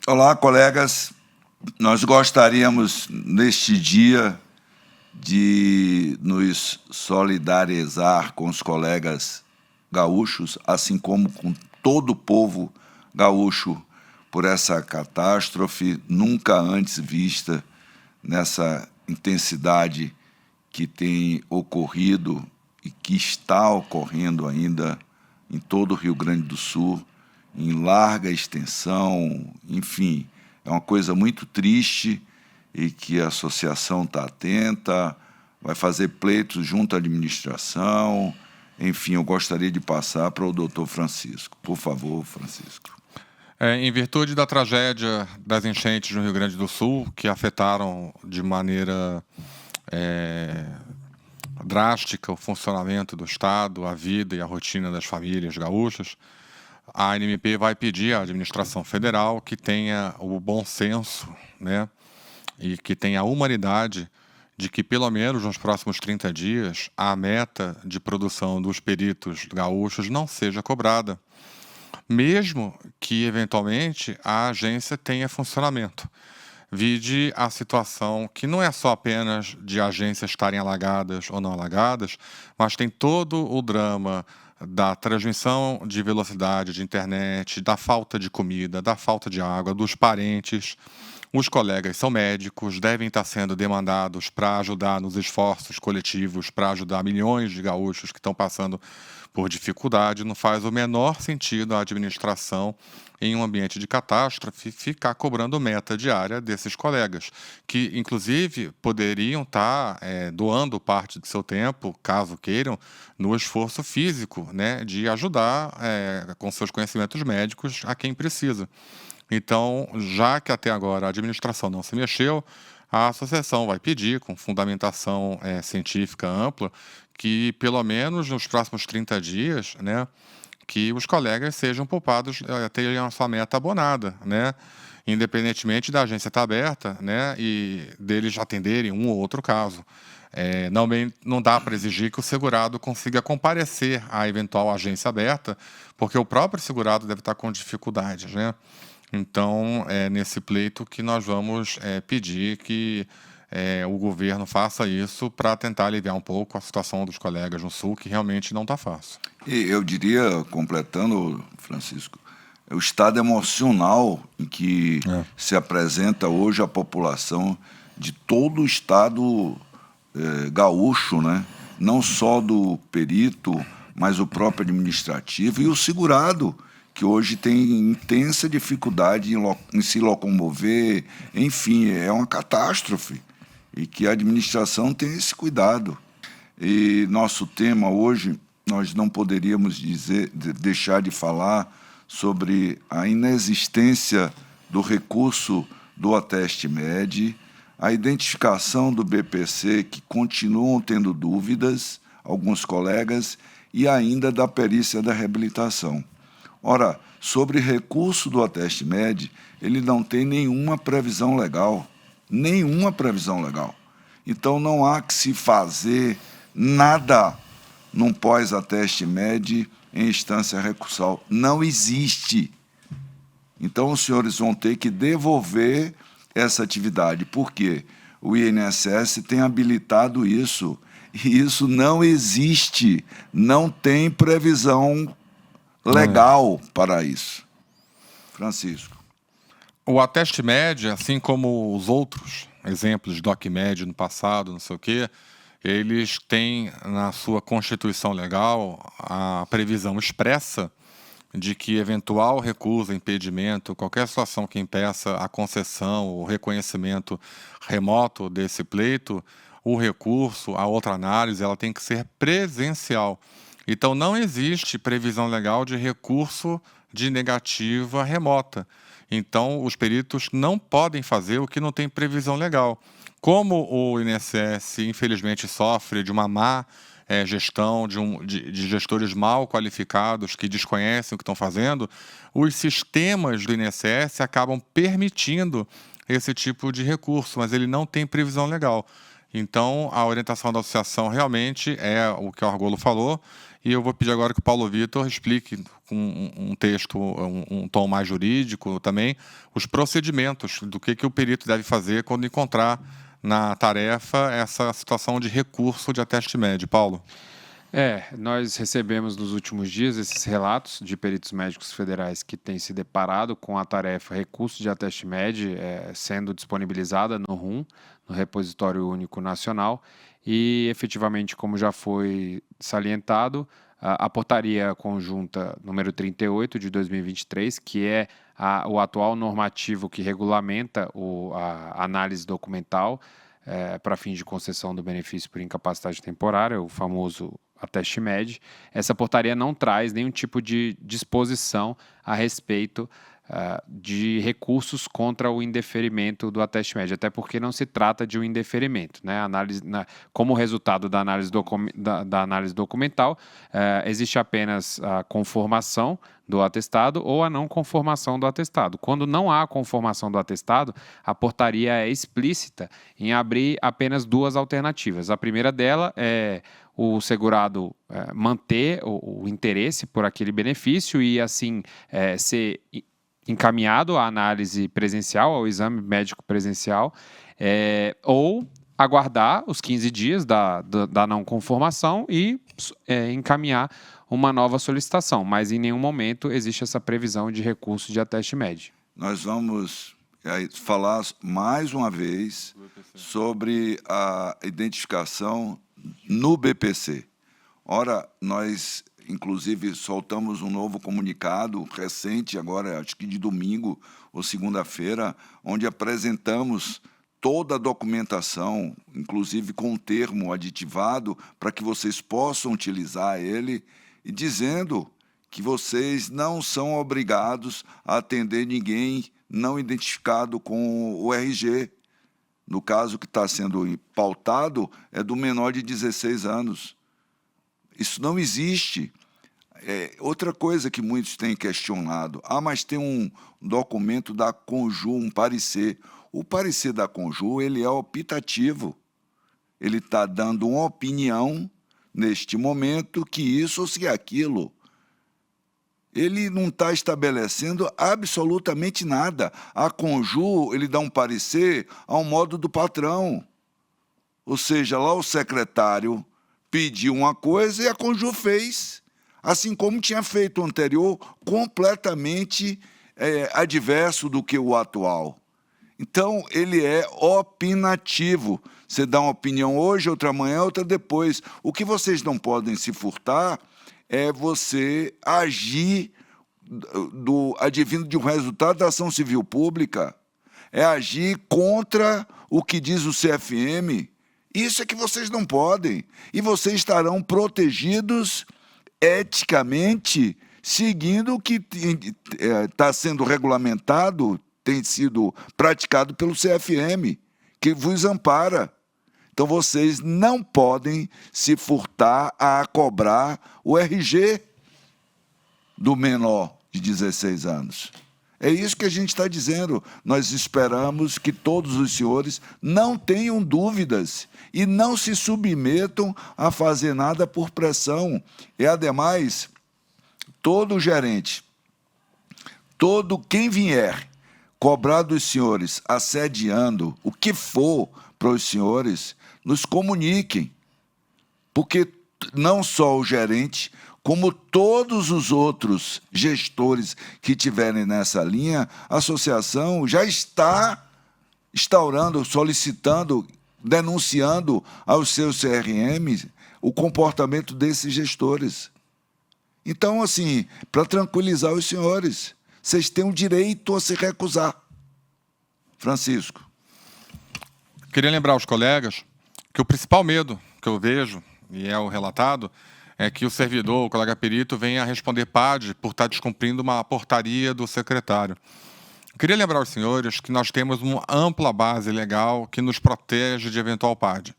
Olá, colegas. Nós gostaríamos, neste dia, de nos solidarizar com os colegas gaúchos, assim como com todo o povo gaúcho, por essa catástrofe nunca antes vista, nessa intensidade que tem ocorrido e que está ocorrendo ainda em todo o Rio Grande do Sul, em larga extensão, enfim, é uma coisa muito triste e que a associação está atenta, vai fazer pleitos junto à administração, enfim, eu gostaria de passar para o doutor Francisco. Por favor, Francisco. Em virtude da tragédia das enchentes no Rio Grande do Sul, que afetaram de maneira drástica o funcionamento do Estado, a vida e a rotina das famílias gaúchas, a ANMP vai pedir à administração federal que tenha o bom senso, né, e que tenha a humanidade de que, pelo menos nos próximos 30 dias, a meta de produção dos peritos gaúchos não seja cobrada, mesmo que, eventualmente, a agência tenha funcionamento. Vide a situação que não é só apenas de agências estarem alagadas ou não alagadas, mas tem todo o drama da transmissão de velocidade de internet, da falta de comida, da falta de água, dos parentes. Os colegas são médicos, devem estar sendo demandados para ajudar nos esforços coletivos, para ajudar milhões de gaúchos que estão passando por dificuldade. Não faz o menor sentido a administração, em um ambiente de catástrofe, ficar cobrando meta diária desses colegas, que, inclusive, poderiam estar doando parte do seu tempo, caso queiram, no esforço físico, né, de ajudar com seus conhecimentos médicos a quem precisa. Então, já que até agora a administração não se mexeu, a associação vai pedir, com fundamentação científica ampla, que pelo menos nos próximos 30 dias, né, que os colegas sejam poupados, tenham a sua meta abonada, né, independentemente da agência estar aberta, né, e deles atenderem um ou outro caso. Não dá para exigir que o segurado consiga comparecer à eventual agência aberta, porque o próprio segurado deve estar com dificuldades, né? Então, é nesse pleito que nós vamos pedir que o governo faça isso para tentar aliviar um pouco a situação dos colegas no Sul, que realmente não está fácil. E eu diria, completando, Francisco, o estado emocional em que se apresenta hoje a população de todo o estado gaúcho, né? Não só do perito, mas o próprio administrativo e o segurado, que hoje tem intensa dificuldade em se locomover, enfim, é uma catástrofe, e que a administração tem esse cuidado. E nosso tema hoje, nós não poderíamos deixar de falar sobre a inexistência do recurso do Ateste-Med, a identificação do BPC, que continuam tendo dúvidas, alguns colegas, e ainda da perícia da reabilitação. Ora, sobre recurso do Ateste-Med, ele não tem nenhuma previsão legal. Nenhuma previsão legal. Então, não há que se fazer nada num pós-Ateste-Med em instância recursal. Não existe. Então, os senhores vão ter que devolver essa atividade. Por quê? O INSS tem habilitado isso. E isso não existe. Não tem previsão legal para isso. Francisco. O Ateste-Med, assim como os outros exemplos de DocMed no passado, não sei o quê, eles têm na sua Constituição Legal a previsão expressa de que eventual recusa, impedimento, qualquer situação que impeça a concessão ou reconhecimento remoto desse pleito, o recurso, a outra análise, ela tem que ser presencial. Então, não existe previsão legal de recurso de negativa remota. Então, os peritos não podem fazer o que não tem previsão legal. Como o INSS, infelizmente, sofre de uma má gestão, de gestores mal qualificados que desconhecem o que estão fazendo, os sistemas do INSS acabam permitindo esse tipo de recurso, mas ele não tem previsão legal. Então, a orientação da associação realmente é o que o Argolo falou, e eu vou pedir agora que o Paulo Vitor explique com um texto, um tom mais jurídico também, os procedimentos do que o perito deve fazer quando encontrar na tarefa essa situação de recurso de ateste médio. Paulo? Nós recebemos nos últimos dias esses relatos de peritos médicos federais que têm se deparado com a tarefa recurso de ateste médio sendo disponibilizada no RUN, no Repositório Único Nacional, e efetivamente, como já foi salientado, a portaria conjunta número 38 de 2023, que é o atual normativo que regulamenta a análise documental para fins de concessão do benefício por incapacidade temporária, o famoso ateste médio. Essa portaria não traz nenhum tipo de disposição a respeito de recursos contra o indeferimento do ateste médio, até porque não se trata de um indeferimento, né? Como resultado da análise documental, existe apenas a conformação do atestado ou a não conformação do atestado. Quando não há conformação do atestado, a portaria é explícita em abrir apenas duas alternativas. A primeira dela é o segurado manter o interesse por aquele benefício e, assim, ser encaminhado à análise presencial, ao exame médico presencial, ou aguardar os 15 dias da não conformação e encaminhar uma nova solicitação, mas em nenhum momento existe essa previsão de recurso de ateste médio. Nós vamos falar mais uma vez sobre a identificação no BPC. Ora, nós inclusive soltamos um novo comunicado recente, agora acho que de domingo ou segunda-feira, onde apresentamos toda a documentação, inclusive com um termo aditivado, para que vocês possam utilizar ele, e dizendo que vocês não são obrigados a atender ninguém não identificado com o RG. No caso que está sendo pautado, é do menor de 16 anos. Isso não existe. Outra coisa que muitos têm questionado, mas tem um documento da Conju, um parecer. O parecer da Conju, ele é optativo. Ele está dando uma opinião, neste momento, que isso ou se aquilo. Ele não está estabelecendo absolutamente nada. A Conju, ele dá um parecer ao modo do patrão. Ou seja, lá o secretário pediu uma coisa e a Conju fez. Assim como tinha feito o anterior, completamente adverso do que o atual. Então, ele é opinativo. Você dá uma opinião hoje, outra amanhã, outra depois. O que vocês não podem se furtar é você agir advindo de um resultado da ação civil pública, é agir contra o que diz o CFM. Isso é que vocês não podem. E vocês estarão protegidos eticamente, seguindo o que está sendo regulamentado, tem sido praticado pelo CFM, que vos ampara. Então, vocês não podem se furtar a cobrar o RG do menor de 16 anos. É isso que a gente está dizendo. Nós esperamos que todos os senhores não tenham dúvidas e não se submetam a fazer nada por pressão. E, ademais, todo gerente, todo quem vier cobrar dos senhores, assediando o que for para os senhores, nos comuniquem, porque não só o gerente, como todos os outros gestores que tiverem nessa linha, a associação já está instaurando, solicitando, denunciando aos seus CRMs o comportamento desses gestores. Então, assim, para tranquilizar os senhores, vocês têm o direito a se recusar. Francisco. Queria lembrar aos colegas que o principal medo que eu vejo, e é o relatado, é que o servidor, o colega perito, venha a responder PAD por estar descumprindo uma portaria do secretário. Queria lembrar aos senhores que nós temos uma ampla base legal que nos protege de eventual PAD.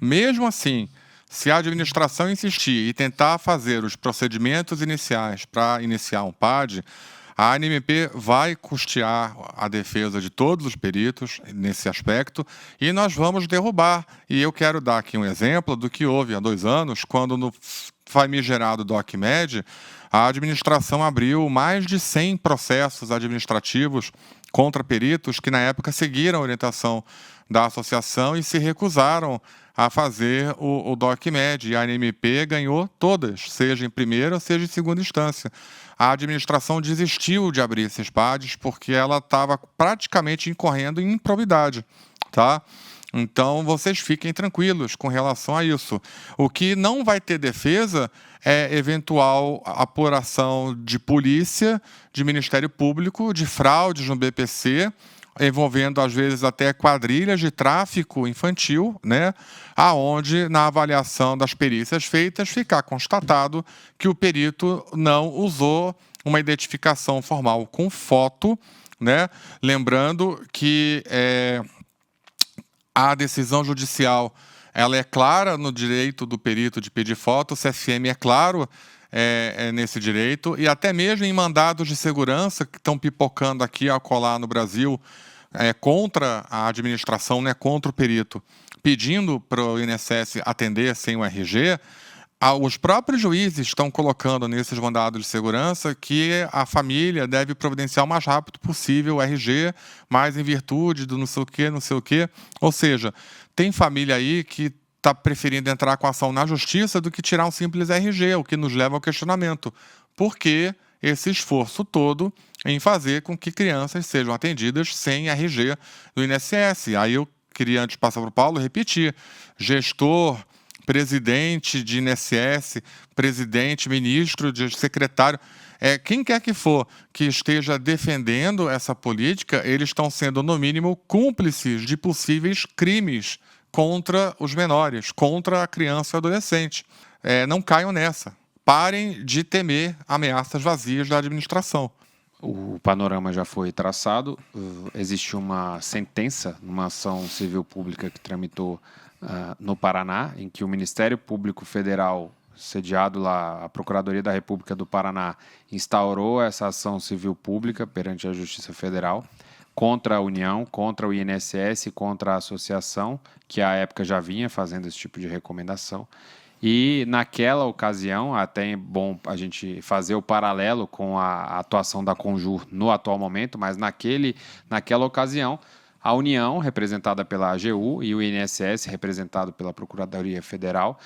Mesmo assim, se a administração insistir e tentar fazer os procedimentos iniciais para iniciar um PAD, A ANMP vai custear a defesa de todos os peritos nesse aspecto e nós vamos derrubar. E eu quero dar aqui um exemplo do que houve há 2 anos, quando no famigerado DocMed, a administração abriu mais de 100 processos administrativos contra peritos que, na época, seguiram a orientação da associação e se recusaram a fazer o DocMed. E a ANMP ganhou todas, seja em primeira, seja em segunda instância. A administração desistiu de abrir esses PADs porque ela estava praticamente incorrendo em improbidade, tá? Então, vocês fiquem tranquilos com relação a isso. O que não vai ter defesa é eventual apuração de polícia, de Ministério Público, de fraudes no BPC, envolvendo, às vezes, até quadrilhas de tráfico infantil, né? Aonde, na avaliação das perícias feitas, ficar constatado que o perito não usou uma identificação formal com foto, né? Lembrando que a decisão judicial ela é clara no direito do perito de pedir foto, o CFM é claro nesse direito, e até mesmo em mandados de segurança que estão pipocando aqui a colar no Brasil contra a administração, né, contra o perito, pedindo para o INSS atender sem o RG, os próprios juízes estão colocando nesses mandados de segurança que a família deve providenciar o mais rápido possível o RG, mas em virtude do não sei o quê. Ou seja, tem família aí que está preferindo entrar com ação na justiça do que tirar um simples RG, o que nos leva ao questionamento. Por que esse esforço todo em fazer com que crianças sejam atendidas sem RG do INSS? Aí eu queria, antes de passar para o Paulo, repetir. Gestor, presidente de INSS, presidente, ministro, secretário, quem quer que for que esteja defendendo essa política, eles estão sendo, no mínimo, cúmplices de possíveis crimes contra os menores, contra a criança e o adolescente. Não caiam nessa. Parem de temer ameaças vazias da administração. O panorama já foi traçado. Existe uma sentença numa ação civil pública que tramitou no Paraná, em que o Ministério Público Federal, sediado lá, a Procuradoria da República do Paraná, instaurou essa ação civil pública perante a Justiça Federal contra a União, contra o INSS, contra a associação, que à época já vinha fazendo esse tipo de recomendação. E naquela ocasião, até é bom a gente fazer o paralelo com a atuação da Conjur no atual momento, mas naquela ocasião, a União, representada pela AGU, e o INSS, representado pela Procuradoria Federal,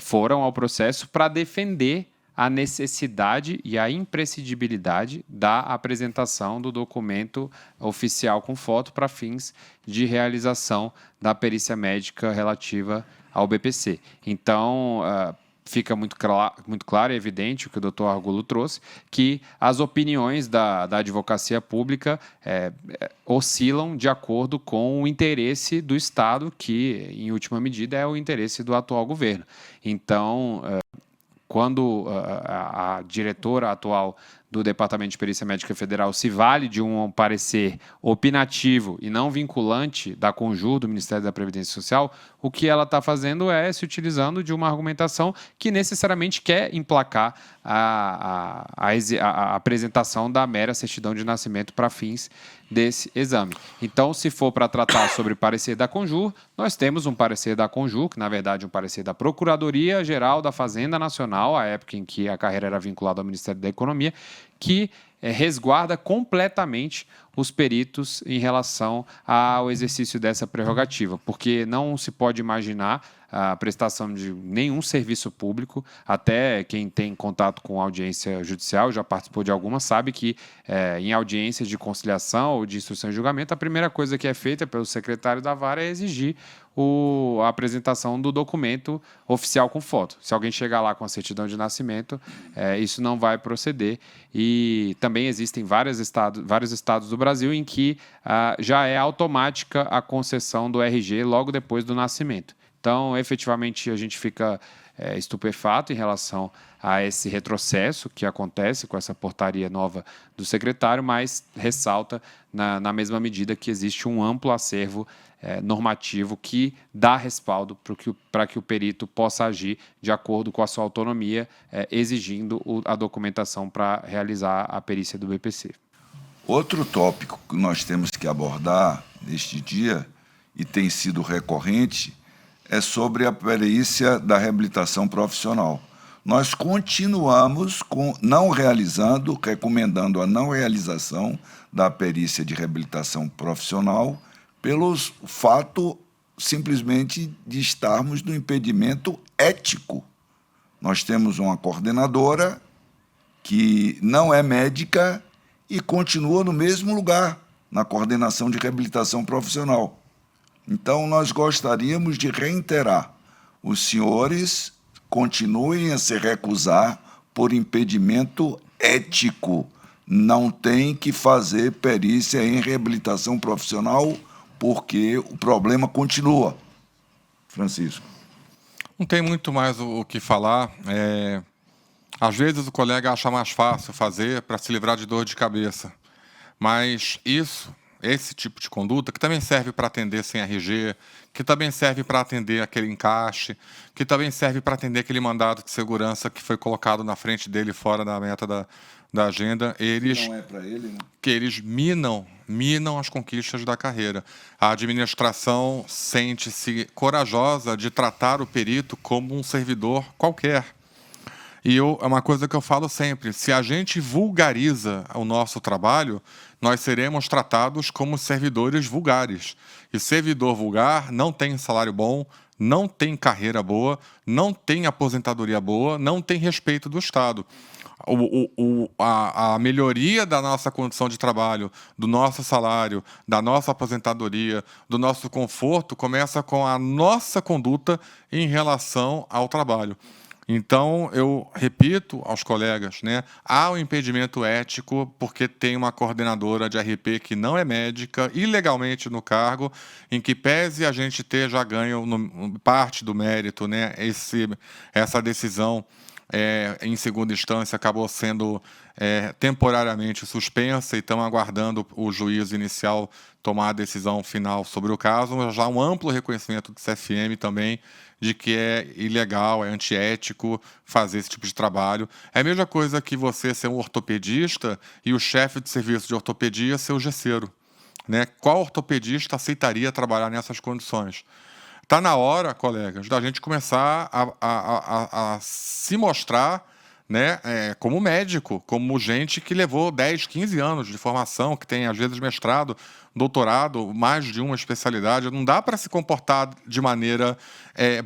foram ao processo para defender a necessidade e a imprescindibilidade da apresentação do documento oficial com foto para fins de realização da perícia médica relativa ao BPC. Então, fica muito claro e evidente o que o doutor Argulo trouxe, que as opiniões da advocacia pública oscilam de acordo com o interesse do Estado, que, em última medida, é o interesse do atual governo. Então, quando a diretora atual do Departamento de Perícia Médica Federal se vale de um parecer opinativo e não vinculante da Conjur, do Ministério da Previdência Social, o que ela está fazendo é se utilizando de uma argumentação que necessariamente quer emplacar a apresentação da mera certidão de nascimento para fins desse exame. Então, se for para tratar sobre parecer da Conjur, nós temos um parecer da Conjur, que na verdade é um parecer da Procuradoria-Geral da Fazenda Nacional, à época em que a carreira era vinculada ao Ministério da Economia, que resguarda completamente os peritos em relação ao exercício dessa prerrogativa, porque não se pode imaginar a prestação de nenhum serviço público, até quem tem contato com audiência judicial, já participou de alguma, sabe que em audiências de conciliação ou de instrução e julgamento, a primeira coisa que é feita pelo secretário da vara é exigir a apresentação do documento oficial com foto. Se alguém chegar lá com a certidão de nascimento, isso não vai proceder. E também existem vários estados do Brasil em que já é automática a concessão do RG logo depois do nascimento. Então, efetivamente, a gente fica estupefato em relação a esse retrocesso que acontece com essa portaria nova do secretário, mas ressalta na mesma medida que existe um amplo acervo normativo que dá respaldo para que o perito possa agir de acordo com a sua autonomia, exigindo a documentação para realizar a perícia do BPC. Outro tópico que nós temos que abordar neste dia, e tem sido recorrente, é sobre a perícia da reabilitação profissional. Nós continuamos recomendando a não realização da perícia de reabilitação profissional pelo fato simplesmente de estarmos no impedimento ético. Nós temos uma coordenadora que não é médica e continua no mesmo lugar, na coordenação de reabilitação profissional. Então, nós gostaríamos de reiterar: os senhores continuem a se recusar por impedimento ético. Não tem que fazer perícia em reabilitação profissional, porque o problema continua. Francisco. Não tem muito mais o que falar. Às vezes o colega acha mais fácil fazer para se livrar de dor de cabeça. Mas esse tipo de conduta, que também serve para atender sem RG, que também serve para atender aquele encaixe, que também serve para atender aquele mandado de segurança que foi colocado na frente dele fora da meta da agenda, Não é para ele, né? Que eles minam as conquistas da carreira. A administração sente-se corajosa de tratar o perito como um servidor qualquer. E é uma coisa que eu falo sempre: se a gente vulgariza o nosso trabalho, nós seremos tratados como servidores vulgares. E servidor vulgar não tem salário bom, não tem carreira boa, não tem aposentadoria boa, não tem respeito do Estado. A melhoria da nossa condição de trabalho, do nosso salário, da nossa aposentadoria, do nosso conforto, começa com a nossa conduta em relação ao trabalho. Então, eu repito aos colegas, há um impedimento ético porque tem uma coordenadora de RP que não é médica, ilegalmente no cargo, em que pese a gente ter já ganho parte do mérito, essa decisão em segunda instância acabou sendo temporariamente suspensa e estão aguardando o juízo inicial tomar a decisão final sobre o caso, mas já um amplo reconhecimento do CFM também de que é ilegal, é antiético fazer esse tipo de trabalho. É a mesma coisa que você ser um ortopedista e o chefe de serviço de ortopedia ser o gesseiro. Qual ortopedista aceitaria trabalhar nessas condições? Está na hora, colegas, da gente começar a se mostrar como médico, como gente que levou 10, 15 anos de formação, que tem, às vezes, mestrado, doutorado, mais de uma especialidade. Não dá para se comportar de maneira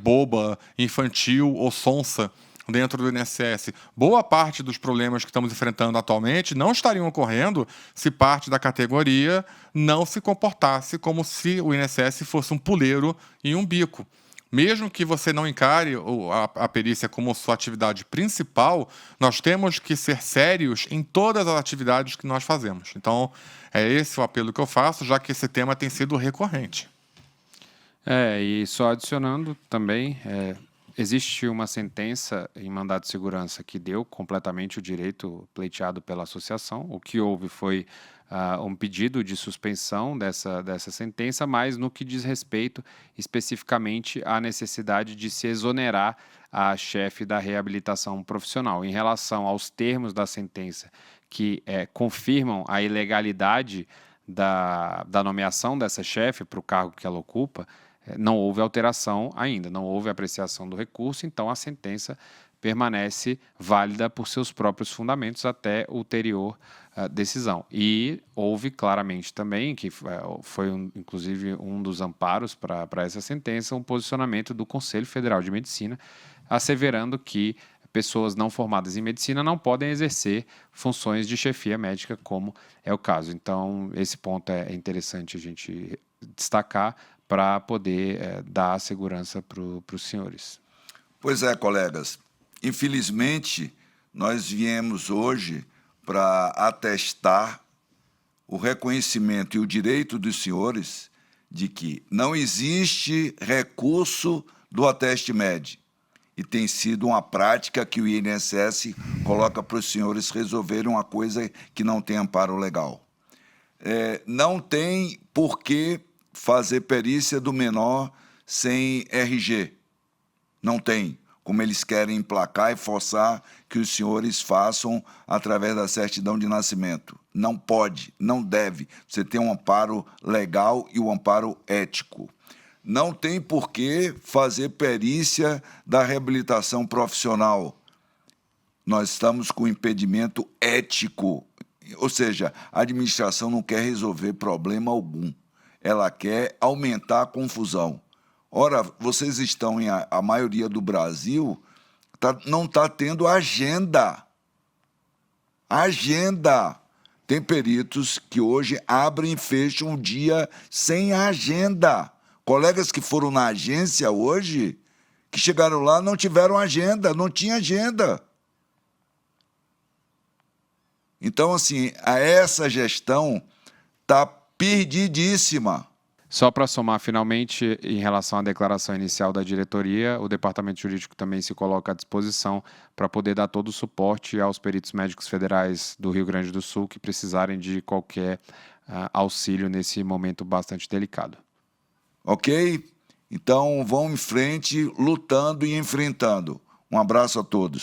boba, infantil ou sonsa dentro do INSS. Boa parte dos problemas que estamos enfrentando atualmente não estariam ocorrendo se parte da categoria não se comportasse como se o INSS fosse um puleiro e um bico. Mesmo que você não encare a perícia como sua atividade principal, nós temos que ser sérios em todas as atividades que nós fazemos. Então, é esse o apelo que eu faço, já que esse tema tem sido recorrente. E só adicionando também, existe uma sentença em mandado de segurança que deu completamente o direito pleiteado pela associação. O que houve foi um pedido de suspensão dessa sentença, mas no que diz respeito especificamente à necessidade de se exonerar a chefe da reabilitação profissional. Em relação aos termos da sentença que confirmam a ilegalidade da nomeação dessa chefe para o cargo que ela ocupa, não houve alteração ainda, não houve apreciação do recurso, então a sentença permanece válida por seus próprios fundamentos até ulterior decisão. E houve claramente também, que foi inclusive um dos amparos para essa sentença, um posicionamento do Conselho Federal de Medicina, asseverando que pessoas não formadas em medicina não podem exercer funções de chefia médica, como é o caso. Então, esse ponto é interessante a gente destacar para poder dar segurança para os senhores. Pois é, colegas. Infelizmente, nós viemos hoje para atestar o reconhecimento e o direito dos senhores de que não existe recurso do Ateste Med. E tem sido uma prática que o INSS coloca para os senhores resolverem uma coisa que não tem amparo legal. Não tem por que fazer perícia do menor sem RG. Não tem. Como eles querem emplacar e forçar que os senhores façam através da certidão de nascimento. Não pode, não deve. Você tem um amparo legal e um amparo ético. Não tem por que fazer perícia da reabilitação profissional. Nós estamos com impedimento ético. Ou seja, a administração não quer resolver problema algum. Ela quer aumentar a confusão. Ora, vocês estão a maioria do Brasil não está tendo agenda. Agenda. Tem peritos que hoje abrem e fecham o dia sem agenda. Colegas que foram na agência hoje, que chegaram lá, não tiveram agenda, não tinha agenda. Então, assim, essa gestão está perdidíssima. Só para somar, finalmente, em relação à declaração inicial da diretoria, o Departamento Jurídico também se coloca à disposição para poder dar todo o suporte aos peritos médicos federais do Rio Grande do Sul que precisarem de qualquer auxílio nesse momento bastante delicado. Ok? Então, vamos em frente, lutando e enfrentando. Um abraço a todos.